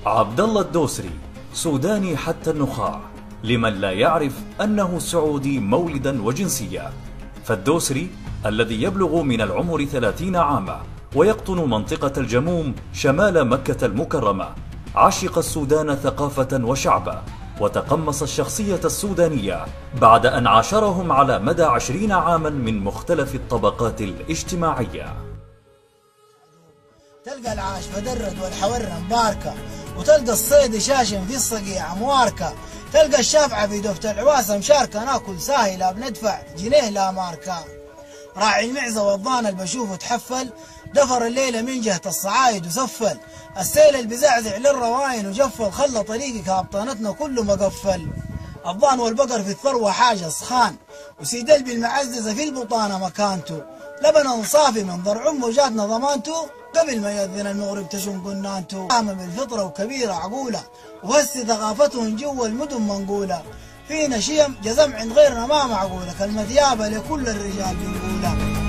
عبد الله الدوسري سوداني حتى النخاع، لمن لا يعرف أنه سعودي مولدا وجنسية. فالدوسري الذي يبلغ من العمر 30 عاما ويقطن منطقة الجموم شمال مكة المكرمة، عشق السودان ثقافة وشعبا، وتقمص الشخصية السودانية بعد أن عاشرهم على مدى 20 عاما من مختلف الطبقات الاجتماعية. تلقى العاش فدرد والحورة مباركة، وتلقى الصيد شاشم في الصقيع مواركة، تلقى الشافعة في دفة العواسة مشاركة، ناكل ساهي لا بندفع جنيه لا ماركة. راعي المعزة والضان اللي بشوفه تحفل، دفر الليلة من جهة الصعايد وسفل، السيل اللي بزعزع للرواين وجفل، خلى طريقك هابطانتنا كله مقفل. الضان والبقر في الثروة حاجة سخان، وسيد البي المعززة في البطانة مكانته، لبن صافي من ضرع أمه جاتنا ضمانته، قبل ما يأذن المغرب تشم قنانته. عامة بالفطرة وكبيرة عقولة، وهسي ثقافتهم جوا المدن منقولة، فينا شيم جزم عند غيرنا ما معقولة، كلمة يابا لكل الرجال بنقولها.